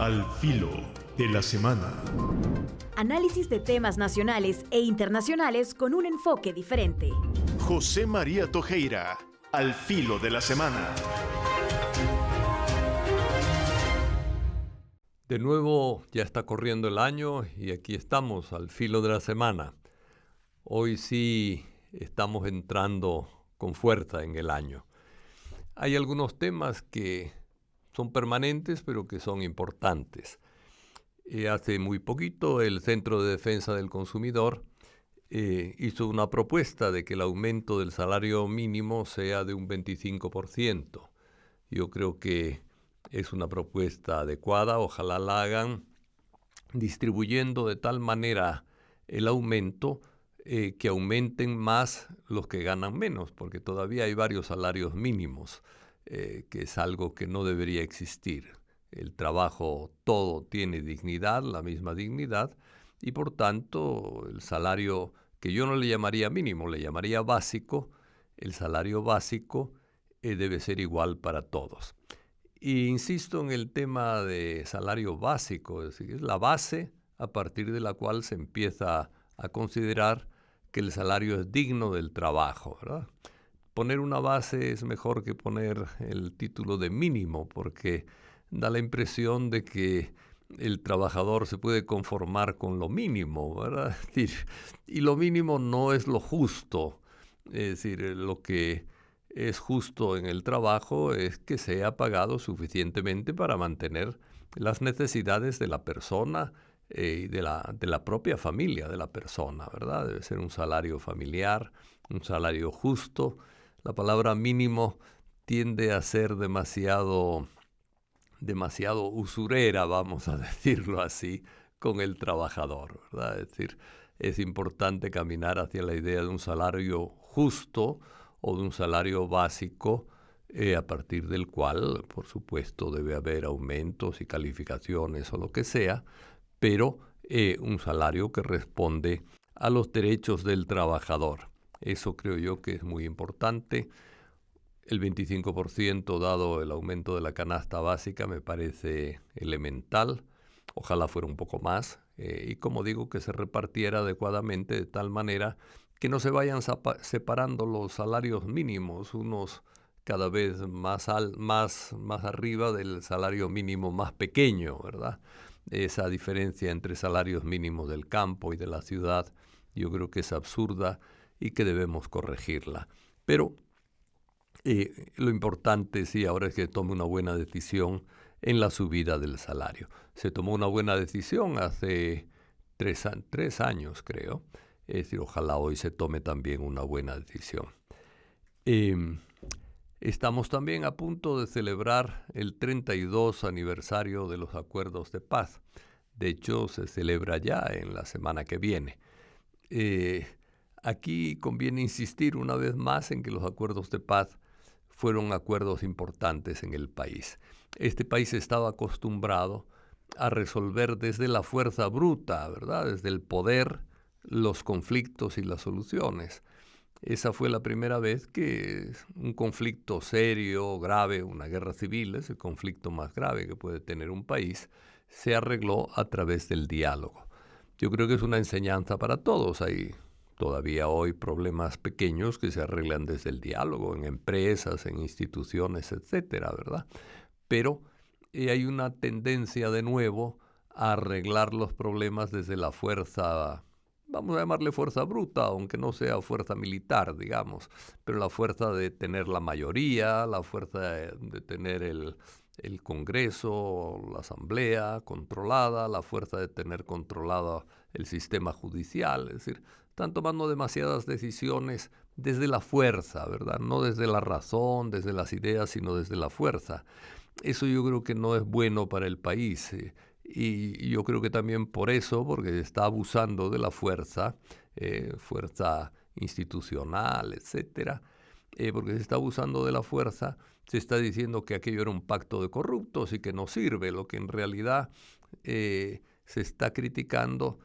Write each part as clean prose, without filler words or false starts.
Al filo de la semana. Análisis de temas nacionales e internacionales con un enfoque diferente. José María Tojeira, al filo de la semana. De nuevo ya está corriendo el año y aquí estamos al filo de la semana. Hoy sí estamos entrando con fuerza en el año. Hay algunos temas que son permanentes pero que son importantes. Hace muy poquito el Centro de Defensa del Consumidor hizo una propuesta de que el aumento del salario mínimo sea de un 25%. Yo creo que es una propuesta adecuada, ojalá la hagan distribuyendo de tal manera el aumento que aumenten más los que ganan menos, porque todavía hay varios salarios mínimos, que es algo que no debería existir. El trabajo todo tiene dignidad, la misma dignidad, y por tanto el salario, que yo no le llamaría mínimo, le llamaría básico, el salario básico debe ser igual para todos. Y insisto en el tema de salario básico, es decir, es la base a partir de la cual se empieza a considerar que el salario es digno del trabajo, ¿verdad? Poner una base es mejor que poner el título de mínimo, porque da la impresión de que el trabajador se puede conformar con lo mínimo, ¿verdad? Es decir, y lo mínimo no es lo justo. Es decir, lo que es justo en el trabajo es que sea pagado suficientemente para mantener las necesidades de la persona y de la propia familia de la persona, ¿verdad? Debe ser un salario familiar, un salario justo. La palabra mínimo tiende a ser demasiado usurera, vamos a decirlo así, con el trabajador, ¿verdad? Es decir, es importante caminar hacia la idea de un salario justo o de un salario básico, a partir del cual, por supuesto, debe haber aumentos y calificaciones o lo que sea, pero un salario que responde a los derechos del trabajador. Eso creo yo que es muy importante. El 25% dado el aumento de la canasta básica me parece elemental. Ojalá fuera un poco más. Y como digo, que se repartiera adecuadamente de tal manera que no se vayan separando los salarios mínimos, unos cada vez más arriba del salario mínimo más pequeño, ¿verdad? Esa diferencia entre salarios mínimos del campo y de la ciudad, yo creo que es absurda y que debemos corregirla. Pero lo importante sí ahora es que tome una buena decisión en la subida del salario. Se tomó una buena decisión hace 3 años, creo. Es decir, ojalá hoy se tome también una buena decisión. Estamos también a punto de celebrar el 32 aniversario de los acuerdos de paz. De hecho, se celebra ya en la semana que viene. Aquí conviene insistir una vez más en que los acuerdos de paz fueron acuerdos importantes en el país. Este país estaba acostumbrado a resolver desde la fuerza bruta, ¿verdad? Desde el poder, los conflictos y las soluciones. Esa fue la primera vez que un conflicto serio, grave, una guerra civil, es el conflicto más grave que puede tener un país, se arregló a través del diálogo. Yo creo que es una enseñanza para todos. Hay todavía hoy problemas pequeños que se arreglan desde el diálogo, en empresas, en instituciones, etcétera, ¿verdad? Pero hay una tendencia de nuevo a arreglar los problemas desde la fuerza, vamos a llamarle fuerza bruta, aunque no sea fuerza militar, digamos, pero la fuerza de tener la mayoría, la fuerza de tener el Congreso, la Asamblea controlada, la fuerza de tener controlado el sistema judicial. Es decir, están tomando demasiadas decisiones desde la fuerza, ¿verdad? No desde la razón, desde las ideas, sino desde la fuerza. Eso yo creo que no es bueno para el país. Y yo creo que también por eso, porque se está abusando de la fuerza, fuerza institucional, etcétera, porque se está abusando de la fuerza, se está diciendo que aquello era un pacto de corruptos y que no sirve. Lo que en realidad se está criticando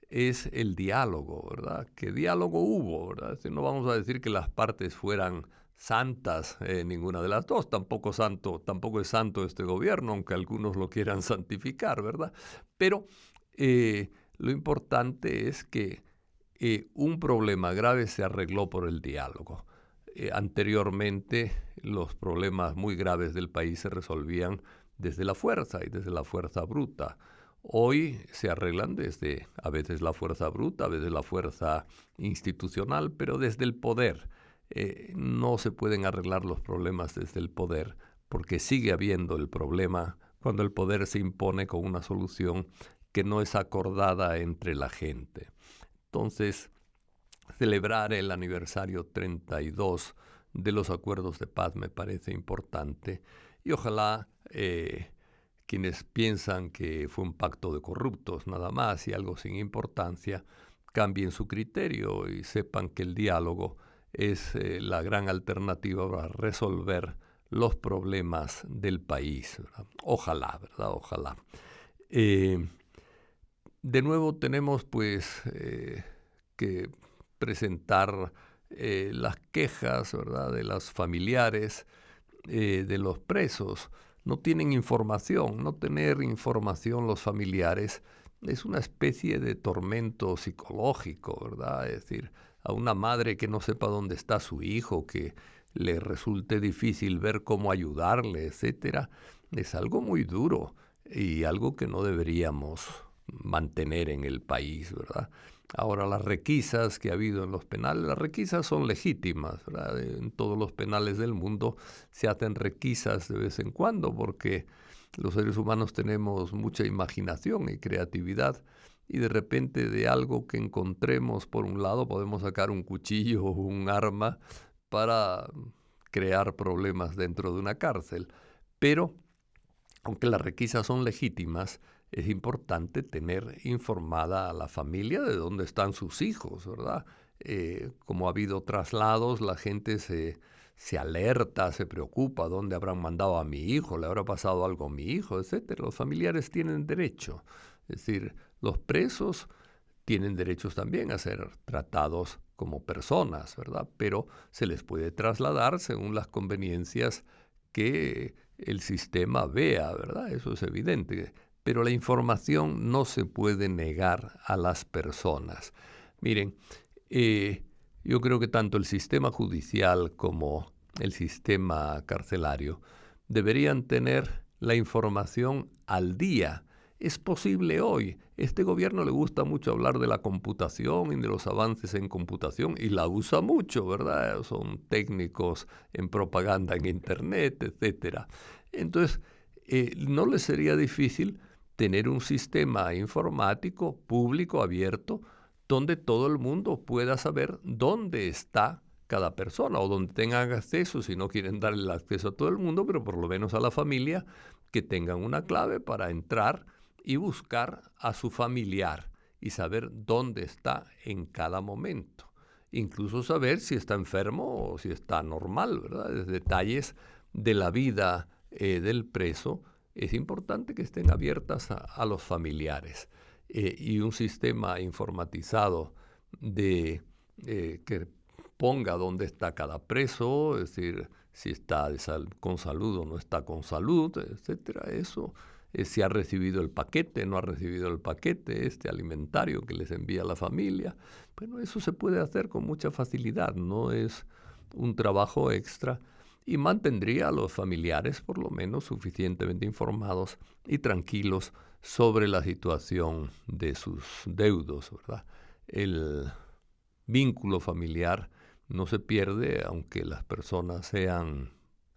es el diálogo, ¿verdad? ¿Qué diálogo hubo, verdad? No vamos a decir que las partes fueran santas, ninguna de las dos. Tampoco es santo este gobierno, aunque algunos lo quieran santificar, ¿verdad? Pero lo importante es que un problema grave se arregló por el diálogo. Anteriormente, los problemas muy graves del país se resolvían desde la fuerza y desde la fuerza bruta. Hoy se arreglan desde, a veces la fuerza bruta, a veces la fuerza institucional, pero desde el poder. No se pueden arreglar los problemas desde el poder, porque sigue habiendo el problema cuando el poder se impone con una solución que no es acordada entre la gente. Entonces, celebrar el aniversario 32 de los acuerdos de paz me parece importante, y ojalá quienes piensan que fue un pacto de corruptos nada más y algo sin importancia, cambien su criterio y sepan que el diálogo es la gran alternativa para resolver los problemas del país, ¿verdad? Ojalá, ¿verdad? Ojalá. De nuevo tenemos pues que presentar las quejas, ¿verdad?, de los familiares de los presos. No tienen información. No tener información los familiares es una especie de tormento psicológico, ¿verdad? Es decir, a una madre que no sepa dónde está su hijo, que le resulte difícil ver cómo ayudarle, etcétera, es algo muy duro y algo que no deberíamos mantener en el país, ¿verdad? Ahora, las requisas que ha habido en los penales, las requisas son legítimas, ¿verdad? En todos los penales del mundo se hacen requisas de vez en cuando porque los seres humanos tenemos mucha imaginación y creatividad y de repente de algo que encontremos por un lado podemos sacar un cuchillo o un arma para crear problemas dentro de una cárcel. Pero, aunque las requisas son legítimas, es importante tener informada a la familia de dónde están sus hijos, ¿verdad? Como ha habido traslados, la gente se alerta, se preocupa, ¿dónde habrán mandado a mi hijo? ¿Le habrá pasado algo a mi hijo? Etcétera. Los familiares tienen derecho. Es decir, los presos tienen derechos también a ser tratados como personas, ¿verdad? Pero se les puede trasladar según las conveniencias que el sistema vea, ¿verdad? Eso es evidente. Pero la información no se puede negar a las personas. Miren, yo creo que tanto el sistema judicial como el sistema carcelario deberían tener la información al día. Es posible hoy. Este gobierno le gusta mucho hablar de la computación y de los avances en computación y la usa mucho, ¿verdad? Son técnicos en propaganda en Internet, etcétera. Entonces, no les sería difícil tener un sistema informático público abierto donde todo el mundo pueda saber dónde está cada persona o donde tengan acceso, si no quieren darle el acceso a todo el mundo, pero por lo menos a la familia, que tengan una clave para entrar y buscar a su familiar y saber dónde está en cada momento. Incluso saber si está enfermo o si está normal, ¿verdad? Detalles de la vida del preso es importante que estén abiertas a los familiares. Y un sistema informatizado que ponga dónde está cada preso, es decir, si está con salud o no está con salud, etcétera. Eso, si ha recibido el paquete, no ha recibido el paquete alimentario que les envía la familia. Bueno, eso se puede hacer con mucha facilidad, no es un trabajo extra y mantendría a los familiares por lo menos suficientemente informados y tranquilos sobre la situación de sus deudos, ¿verdad? El vínculo familiar no se pierde aunque las personas sean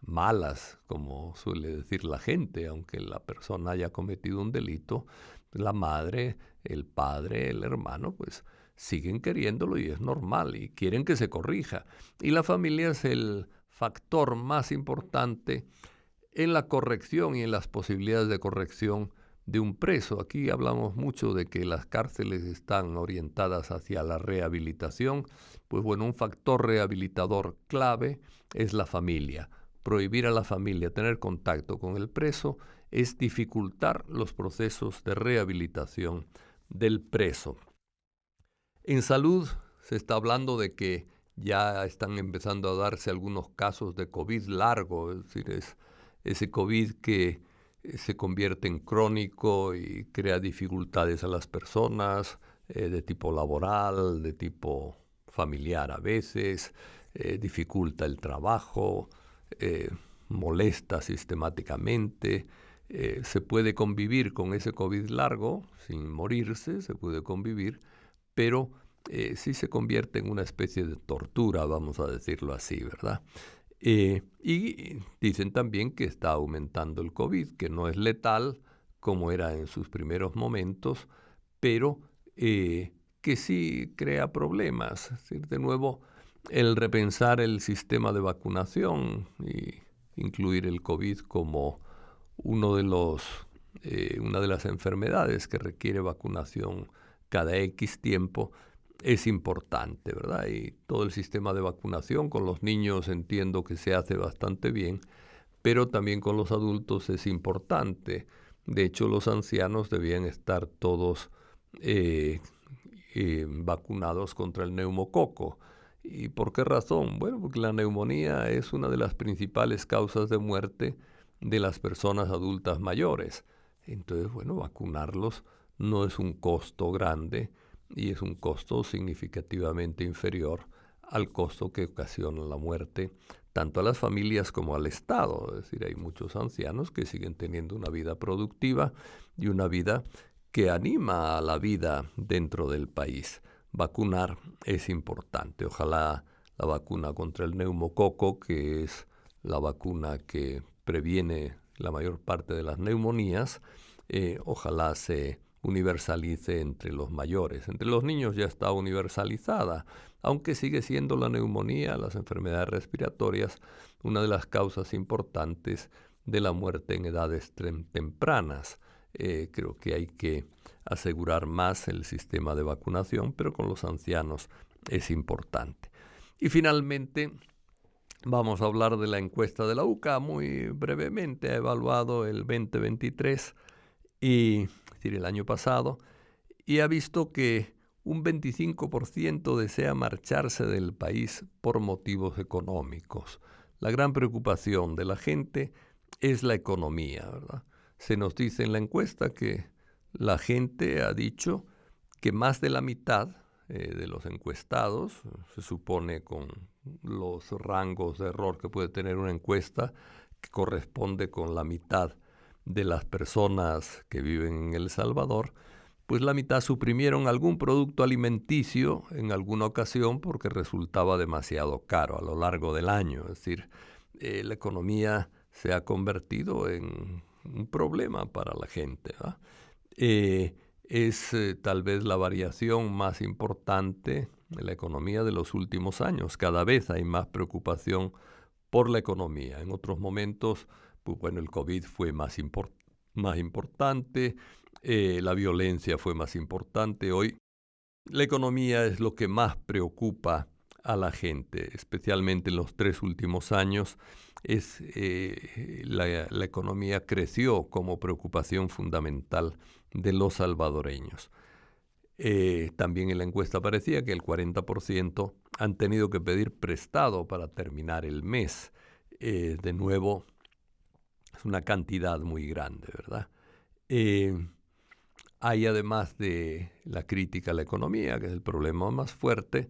malas, como suele decir la gente, aunque la persona haya cometido un delito, la madre, el padre, el hermano, pues siguen queriéndolo y es normal y quieren que se corrija. Y la familia es el factor más importante en la corrección y en las posibilidades de corrección de un preso. Aquí hablamos mucho de que las cárceles están orientadas hacia la rehabilitación. Pues bueno, un factor rehabilitador clave es la familia. Prohibir a la familia tener contacto con el preso es dificultar los procesos de rehabilitación del preso. En salud se está hablando de que Ya están empezando a darse algunos casos de COVID largo, es decir, es ese COVID que se convierte en crónico y crea dificultades a las personas de tipo laboral, de tipo familiar a veces, dificulta el trabajo, molesta sistemáticamente. Se puede convivir con ese COVID largo sin morirse, se puede convivir, pero sí se convierte en una especie de tortura, vamos a decirlo así, ¿verdad? Y dicen también que está aumentando el COVID, que no es letal como era en sus primeros momentos, pero que sí crea problemas. Es decir, de nuevo, el repensar el sistema de vacunación y incluir el COVID como una de las enfermedades que requiere vacunación cada X tiempo es importante, ¿verdad? Y todo el sistema de vacunación con los niños entiendo que se hace bastante bien, pero también con los adultos es importante. De hecho, los ancianos debían estar todos vacunados contra el neumococo. ¿Y por qué razón? Bueno, porque la neumonía es una de las principales causas de muerte de las personas adultas mayores. Entonces, bueno, vacunarlos no es un costo grande y es un costo significativamente inferior al costo que ocasiona la muerte tanto a las familias como al Estado. Es decir, hay muchos ancianos que siguen teniendo una vida productiva y una vida que anima a la vida dentro del país. Vacunar es importante. Ojalá la vacuna contra el neumococo, que es la vacuna que previene la mayor parte de las neumonías, ojalá se universalice entre los mayores. Entre los niños ya está universalizada, aunque sigue siendo la neumonía, las enfermedades respiratorias, una de las causas importantes de la muerte en edades tempranas. Creo que hay que asegurar más el sistema de vacunación, pero con los ancianos es importante. Y finalmente, vamos a hablar de la encuesta de la UCA. Muy brevemente ha evaluado el 2023 es decir, el año pasado, y ha visto que un 25% desea marcharse del país por motivos económicos. La gran preocupación de la gente es la economía, ¿verdad? Se nos dice en la encuesta que la gente ha dicho que más de la mitad de los encuestados, se supone con los rangos de error que puede tener una encuesta, que corresponde con la mitad de las personas que viven en El Salvador, pues la mitad suprimieron algún producto alimenticio en alguna ocasión porque resultaba demasiado caro a lo largo del año. Es decir, la economía se ha convertido en un problema para la gente, ¿verdad? Es tal vez la variación más importante de la economía de los últimos años. Cada vez hay más preocupación por la economía. En otros momentos, pues bueno, el COVID fue más importante, la violencia fue más importante. Hoy la economía es lo que más preocupa a la gente, especialmente en los 3 últimos años. La economía creció como preocupación fundamental de los salvadoreños. También en la encuesta parecía que el 40% han tenido que pedir prestado para terminar el mes. De nuevo, es una cantidad muy grande, ¿verdad? Hay, además de la crítica a la economía, que es el problema más fuerte,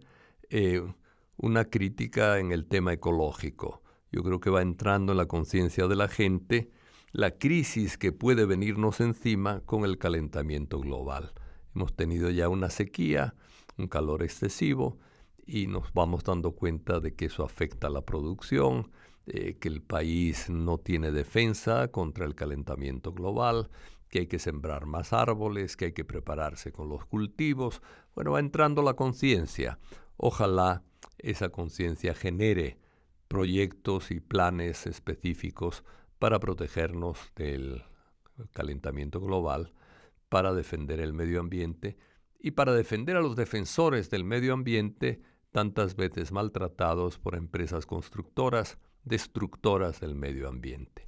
una crítica en el tema ecológico. Yo creo que va entrando en la conciencia de la gente la crisis que puede venirnos encima con el calentamiento global. Hemos tenido ya una sequía, un calor excesivo, y nos vamos dando cuenta de que eso afecta a la producción, que el país no tiene defensa contra el calentamiento global, que hay que sembrar más árboles, que hay que prepararse con los cultivos. Bueno, va entrando la conciencia. Ojalá esa conciencia genere proyectos y planes específicos para protegernos del calentamiento global, para defender el medio ambiente y para defender a los defensores del medio ambiente, tantas veces maltratados por empresas constructoras, destructoras del medio ambiente.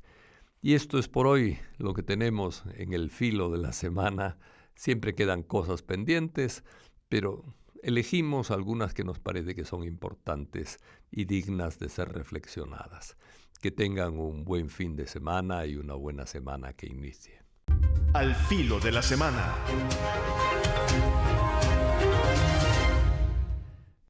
Y esto es por hoy lo que tenemos en el filo de la semana. Siempre quedan cosas pendientes, pero elegimos algunas que nos parece que son importantes y dignas de ser reflexionadas. Que tengan un buen fin de semana y una buena semana que inicie. Al filo de la semana.